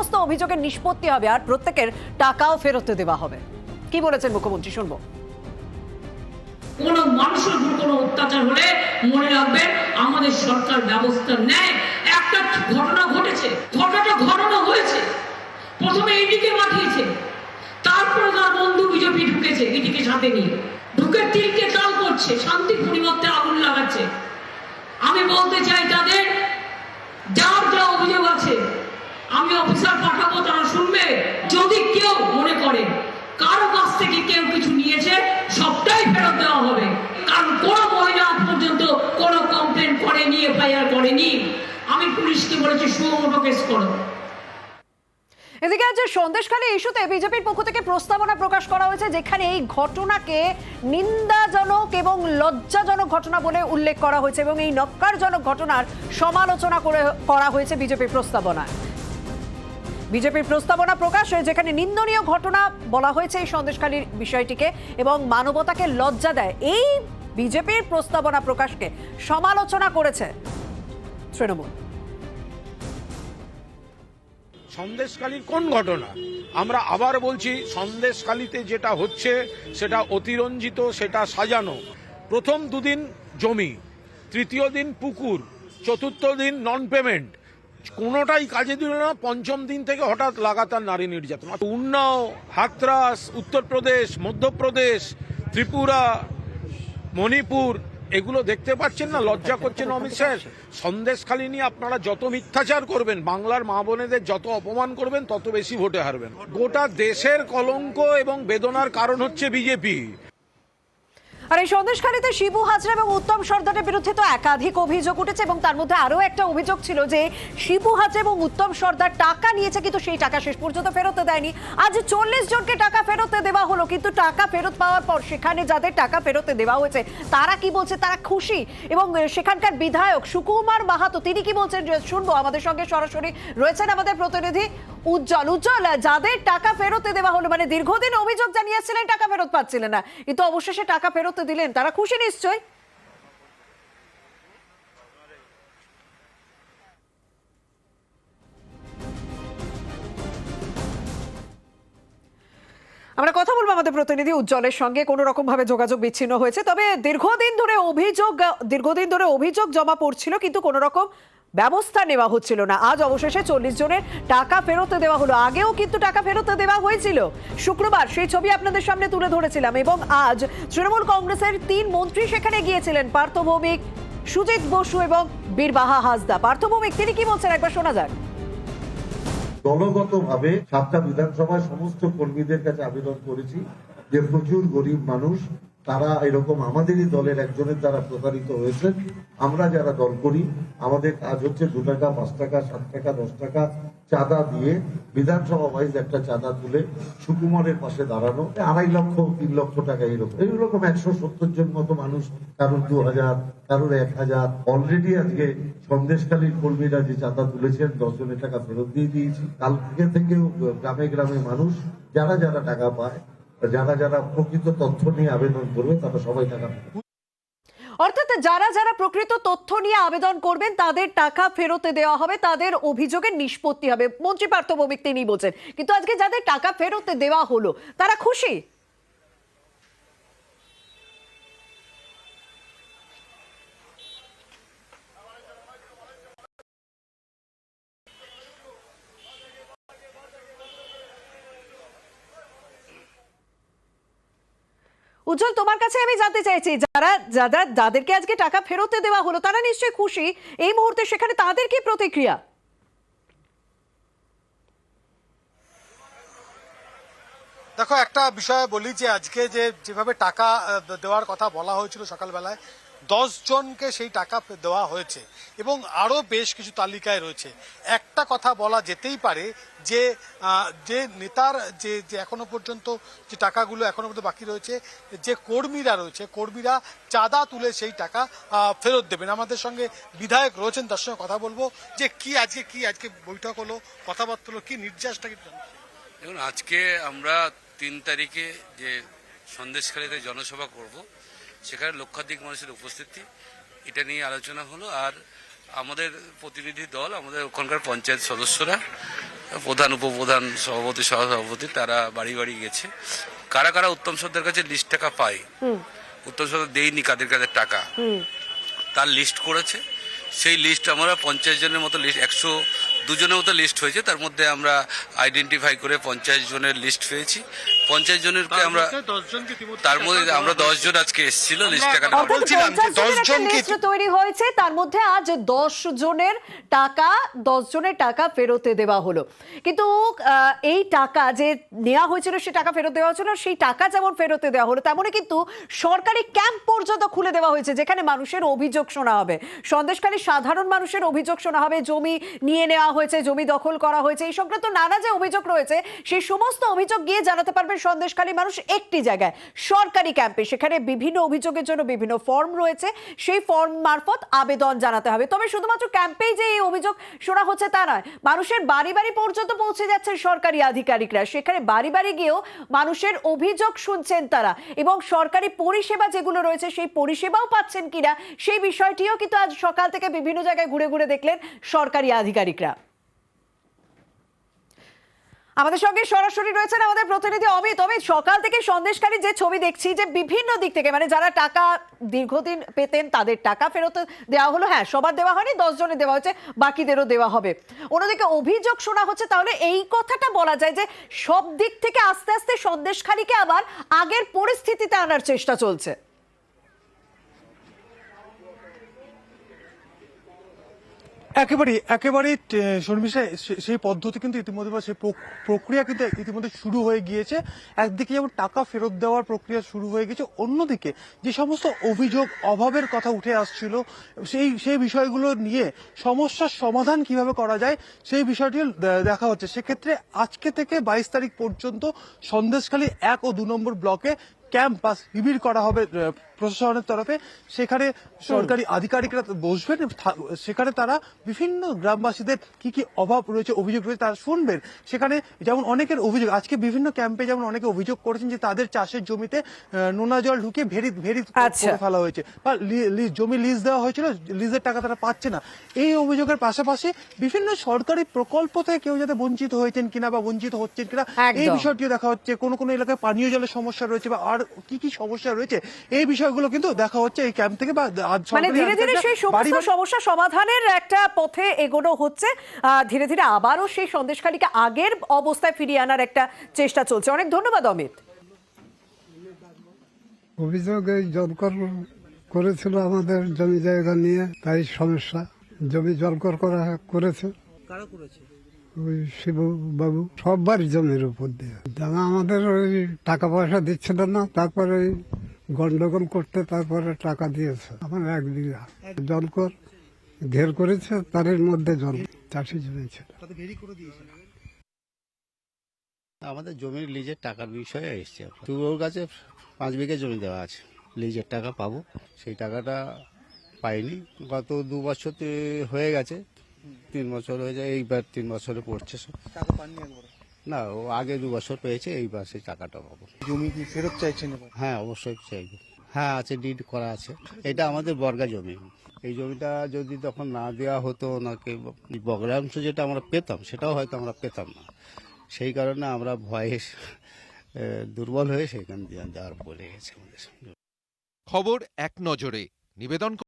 সমস্ত অভিযোগের নিষ্পত্তি হবে আর প্রত্যেকের টাকাও ফেরত দেওয়া হবে। কি বলেছেন মুখ্যমন্ত্রী, শুনবো। কোন মানুষের উপর কোনো অত্যাচার হলে মনে রাখবেন আমাদের সরকার ব্যবস্থা নেয়। একটা ঘটনা ঘটেছে, ঘটনা হয়েছে, প্রথমে ইডিকে পাঠিয়েছে, তারপরে তার বন্ধু বিজেপি ঢুকেছে, ইডিকে সাথে নিয়ে ঢুকে তিলকে তাল করছে, শান্তি পরিবর্তে আগুন লাগাচ্ছে। আমি বলতে চাই তাদের যার যা অভিযোগ আছে আমি অফিসার পাঠাবো, তারা শুনবে। যদি কেউ মনে করে কারো কাছ থেকে কেউ কিছু নিয়েছে সবটাই ফেরত দেওয়া হবে, কারণ কোনো মহিলা পর্যন্ত কোনো কমপ্লেন করেনি, এফআইআর করেনি। আমি পুলিশকে বলেছি সুমোটো কেস করো। এদিকে আজ সন্দেশখালী ইস্যুতে বিজেপির পক্ষ থেকে প্রস্তাবনা প্রকাশ করা হয়েছে, যেখানে এই ঘটনাকে নিন্দাজনক এবং লজ্জাজনক ঘটনা বলে উল্লেখ করা হয়েছে এবং এই নক্কারজনক ঘটনার সমালোচনা করা হয়েছে বিজেপির প্রস্তাবনায়। বিজেপির প্রস্তাবনা প্রকাশ হয়ে যেখানে নিন্দনীয় ঘটনা বলা হয়েছে এই সন্দেশখালীর বিষয়টিকে এবং মানবতাকে লজ্জা দেয়, এই বিজেপির প্রস্তাবনা প্রকাশকে সমালোচনা করেছে তৃণমূল। সন্দেশখালীর কোন ঘটনা? আমরা আবার বলছি, সন্দেশখালীতে যেটা হচ্ছে সেটা অতিরঞ্জিত, সেটা সাজানো। প্রথম দুদিন জমি, তৃতীয় দিন পুকুর, চতুর্থ দিন নন পেমেন্ট, কোনোটাই কাজে দিল না। পঞ্চম দিন থেকে হঠাৎ লাগাতার নারী নির্যাতন। উন্নাও, হাতরাস, উত্তরপ্রদেশ, মধ্যপ্রদেশ, ত্রিপুরা, মণিপুর, এগুলো দেখতে পাচ্ছেন না? লজ্জা করছেন অমিত শাহ? সন্দেশখালী নিয়ে আপনারা যত মিথ্যাচার করবেন, বাংলার মা বোনেদের যত অপমান করবেন, তত বেশি ভোটে হারবেন। গোটা দেশের কলঙ্ক এবং বেদনার কারণ হচ্ছে বিজেপি। আর এই সন্দেশখালীতে শিবু হাজরা এবং উত্তম সর্দারের বিরুদ্ধে তো একাধিক অভিযোগ উঠেছে এবং তার মধ্যে আরো একটা অভিযোগ ছিল যে শিবু হাজরা এবং উত্তম সর্দার টাকা নিয়েছে, কিন্তু সেই টাকা শেষ পর্যন্ত ফেরত দেয়নি। আজ 40 জনকে টাকা ফেরত দেওয়া হলো, কিন্তু টাকা ফেরত পাওয়ার পর সেখানে যাদের টাকা ফেরত দেওয়া হয়েছে তারা কি বলছে? তারা খুশি। এবং সেখানকার বিধায়ক সুকুমার মাহাতো তিনি কি বলছেন শুনবো। আমাদের সঙ্গে সরাসরি রয়েছেন আমাদের প্রতিনিধি উজ্জ্বল। উজ্জ্বল, যাদের টাকা ফেরত দেওয়া হলো, মানে দীর্ঘদিন অভিযোগ জানিয়েছিলেন টাকা ফেরত পাচ্ছিলেন না, কিন্তু অবশেষে টাকা ফেরত দিলেন, তারা খুশি নিশ্চয়? আমরা কথা বলবো আমাদের প্রতিনিধি উজ্জ্বলের সঙ্গে। কোনো রকম ভাবে যোগাযোগ বিচ্ছিন্ন হয়েছে, তবে দীর্ঘদিন ধরে অভিযোগ জমা পড়ছিল, কিন্তু কোনো রকম ব্যবস্থা নেওয়া হচ্ছিল না। আজ অবশেষে 40 জনের টাকা ফেরত দেওয়া হলো। আগেও কিন্তু টাকা ফেরত দেওয়া হয়েছিল, শুক্রবার সেই ছবি আপনাদের সামনে তুলে ধরেছিলাম। এবং আজ তৃণমূল কংগ্রেসের 3 মন্ত্রী সেখানে গিয়েছিলেন, পার্থ ভৌমিক, সুজিত বসু এবং বীরবাহা হাসদা। পার্থ ভৌমিক তিনি কি বলছেন একবার শোনা যাক। দলগতভাবে 7টা বিধানসভায় সমস্ত কর্মীদের কাছে আবেদন করেছি যে প্রচুর গরিব মানুষ, তারা এরকম আমাদেরই দলের একজনের দ্বারা প্রতারিত হয়েছে। আমরা যারা দল করি আমাদের কাজ হচ্ছে 2 টাকা, 5 টাকা, 7 টাকা, 10 টাকা চাঁদা দিয়ে বিধানসভা ওয়াইজ একটা চাঁদা তুলে সুকুমারের পাশে দাঁড়ানো। 2.5 লক্ষ 3 লক্ষ টাকা এইরকম 170 জন মতো মানুষ, কারোর 2000, কারোর 1000। অলরেডি আজকে সন্দেশখালীর কর্মীরা যে চাঁদা তুলেছেন 10 জনের টাকা ফেরত দিয়ে দিয়েছি। কালকে থেকেও গ্রামে গ্রামে মানুষ যারা যারা টাকা পায়, যারা প্রকৃত তথ্য নিয়ে আবেদন করবে তারা সবাই টাকা পাবে। অর্থাৎ যারা যারা প্রকৃত তথ্য নিয়ে আবেদন করবেন তাদের টাকা ফেরত দেওয়া হবে, তাদের অভিযোগের নিষ্পত্তি হবে, মন্ত্রী পার্থ ভৌমিক তিনি বলছেন। কিন্তু আজকে যাদের টাকা ফেরত দেওয়া হলো তারা খুশি। উজ্জ্বল, তোমার কাছে আমি জানতে চাইছি, যাদেরকে আজকে টাকা ফেরত দেওয়া হলো তারা নিশ্চয়ই খুশি। এই মুহূর্তে সেখানে তাদের কি প্রতিক্রিয়া? দেখো, একটা বিষয় বলি যে আজকে যেভাবে টাকা দেওয়ার কথা বলা হয়েছিল সকালবেলায়, 10 জনকে সেই টাকা দেওয়া হয়েছে এবং আরো বেশ কিছু তালিকায় রয়েছে। একটা কথা বলা যেতেই পারে যে যে নেতার যে এখনো পর্যন্ত যে টাকাগুলো এখনো পর্যন্ত বাকি রয়েছে, যে কর্মীরা রয়েছে, কর্মীরা চাঁদা তুলে সেই টাকা ফেরত দেবেন। আমাদের সঙ্গে বিধায়ক রয়েছেন, তার সঙ্গে কথা বলবো যে কি আজকে বৈঠক হলো, কথাবার্তা হলো, কি নির্যাসটা কি? দেখুন, আজকে আমরা 3 তারিখে যে সন্দেশখালীতে জনসভা করব, সেখানে লক্ষাধিক মানুষের উপস্থিতি, এটা নিয়ে আলোচনা হলো। আর আমাদের প্রতিনিধি দল, আমাদের ওখানকার পঞ্চায়েত সদস্যরা প্রধান উপপ্রধান সভাপতি সহসভাপতি তারা বাড়ি বাড়ি গেছে। কারা কারা উত্তম সর্দার কাছে লিস্ট টাকা পায়, উত্তম সর্দার দেয়নি কাদের কাদের টাকা, তার লিস্ট করেছে। সেই লিস্ট আমরা 50 জনের মতো লিস্ট, 102 জনের মতো লিস্ট হয়েছে। তার মধ্যে আমরা আইডেন্টিফাই করে 50 জনের লিস্ট পেয়েছি। 50 জনেরকে আমরা, তার মধ্যে আমরা 10 জন আজকে এসেছিল লিস্ট টাকা নেওয়ার। বলছিলাম যে 10 জনকে তৈরি হয়েছে, তার মধ্যে আজ 10 জনের টাকা ফেরত দেওয়া হলো। কিন্তু এই টাকা যে নেওয়া হয়েছিল, সে টাকা ফেরত দেওয়া হয়েছিল, সেই টাকা যেমন ফেরত দেওয়া হলো, তেমনই কিন্তু সরকারি ক্যাম্প পর্যন্ত খুলে দেওয়া হয়েছে, যেখানে মানুষের অভিযোগ শোনা হবে। সন্দেশখালী সাধারণ মানুষের অভিযোগ শোনা হবে, জমি নিয়ে নেওয়া হয়েছে, জমি দখল করা হয়েছে, এই সংক্রান্ত নানা যে অভিযোগ রয়েছে, সেই সমস্ত অভিযোগ গিয়ে জানাতে পারবেন সন্দেশখালী মানুষ একটি জায়গায়, সরকারি ক্যাম্পে। সেখানে বিভিন্ন অভিযোগের জন্য বিভিন্ন ফর্ম রয়েছে, সেই ফর্ম মারফত আবেদন জানাতে হবে। তবে শুধুমাত্র ক্যাম্পেই যে এই অভিযোগ শোনা হচ্ছে তা নয়, মানুষের বাড়ি বাড়ি পর্যন্ত পৌঁছে যাচ্ছেন সরকারি আধিকারিকরা। সেখানে বাড়ি বাড়ি গিয়েও মানুষের অভিযোগ শুনছেন তারা, এবং সরকারি পরিষেবা যেগুলো রয়েছে সেই পরিষেবাও পাচ্ছেন কিনা সেই বিষয়টিও কিন্তু আজ সকাল থেকে বিভিন্ন জায়গায় ঘুরে ঘুরে দেখলেন সরকারি আধিকারিকরা। আমাদের সঙ্গে সরাসরি রয়েছেন আমাদের প্রতিনিধি অমিত। সকাল থেকে সন্দেশখালী যে ছবি দেখছি, যে বিভিন্ন দিক থেকে, মানে যারা টাকা দীর্ঘদিন পেতেন তাদের টাকা ফেরত দেওয়া হলো। হ্যাঁ, সবার দেওয়া হয়নি, 10 জনের দেওয়া হয়েছে, বাকিদেরও দেওয়া হবে। অন্যদিকে অভিযোগ শোনা হচ্ছে। তাহলে এই কথাটা বলা যায় যে সব দিক থেকে আস্তে আস্তে সন্দেশখালীকে আবার আগের পরিস্থিতিতে আনার চেষ্টা চলছে। একেবারেই শর্মিষ্ঠা, সেই পদ্ধতি কিন্তু ইতিমধ্যে, সেই প্রক্রিয়া কিন্তু ইতিমধ্যে শুরু হয়ে গিয়েছে। একদিকে যেমন টাকা ফেরত দেওয়ার প্রক্রিয়া শুরু হয়ে গেছে, অন্যদিকে যে সমস্ত অভিযোগ অভাবের কথা উঠে আসছিল, সেই বিষয়গুলো নিয়ে সমস্যার সমাধান কিভাবে করা যায় সেই বিষয়টি দেখা হচ্ছে। সেক্ষেত্রে আজকে থেকে 22 তারিখ পর্যন্ত সন্দেশখালী 1 ও 2 নম্বর ব্লকে ক্যাম্প বা শিবির করা হবে প্রশাসনের তরফে। সেখানে সরকারি আধিকারিকরা বসবেন, সেখানে তারা বিভিন্ন গ্রামবাসীদের কি কি অভাব রয়েছে, অভিযোগ রয়েছে, তারা শুনবেন। সেখানে যেমন অনেকের অভিযোগ, আজকে বিভিন্ন ক্যাম্পে যেমন অনেকে অভিযোগ করেছেন যে তাদের চাষের জমিতে নোনা জল ঢুকিয়ে ভেরি করে ফেলা হয়েছে, বা জমি লিজ দেওয়া হয়েছিল, লিজের টাকা তারা পাচ্ছে না। এই অভিযোগের পাশাপাশি বিভিন্ন সরকারি প্রকল্প থেকে কেউ যাতে বঞ্চিত হয়েছেন কিনা বা বঞ্চিত হচ্ছেন কিনা এই বিষয়টিও দেখা হচ্ছে। কোন কোন এলাকায় পানীয় জলের সমস্যা রয়েছে বা আর কি কি সমস্যা রয়েছে, এই বিষয়গুলো কিন্তু দেখা হচ্ছে এই ক্যাম্প থেকে। বা মানে ধীরে ধীরে সেই সমস্ত সমস্যা সমাধানের একটা পথে এগোনো হচ্ছে। ধীরে ধীরে আবারও সেই সন্দেশখালীকে আগের অবস্থায় ফিরিয়ে আনার একটা চেষ্টা চলছে। অনেক ধন্যবাদ অমিত। অভিযোগ এই জলকর করেছিল আমাদের জমি জায়গা নিয়ে, তাই সমস্যা। জমি জলকর করেছে। কারা করেছে? ওই শিবু বাবু সববারই জমির উপর দিয়ে জানা আমাদের ওই টাকা পয়সা দিচ্ছিল না, তারপরে গন্ডগোল করতে তারপরে টাকা দিয়েছে। আমার 1 বিঘা জলকর ঘের করেছে, তার মধ্যে জল চাষি জমি ছিল। আমাদের জমির লিজের টাকার বিষয়ে এসছে। ওর কাছে 5 বিঘা জমি দেওয়া আছে, লিজের টাকা পাবো, সেই টাকাটা পাইনি। গত 2 বছর হয়ে গেছে, 3 বছর হয়ে যায়, এইবার 3 বছরে পড়ছে। টাকা পাননি একবার? না, ও আগে 2 বছর পেয়েছে, এইবার সেই টাকাটা পাবো। জমি কি ফেরত চাইছেন এবার? হ্যাঁ, অবশ্যই চাইবো। হ্যাঁ, আছে, ডিড করা আছে। এটা আমাদের বর্গা জমি। এই জমিটা যদি তখন না দেওয়া হতো ওনাকে, বর্গা অংশ যেটা আমরা পেতাম সেটাও হয়তো আমরা পেতাম না। সেই কারণে আমরা ভয়ে দুর্বল হয়ে সেখান দিয়ে যাওয়ার বলে গেছে আমাদের। খবর এক নজরে নিবেদন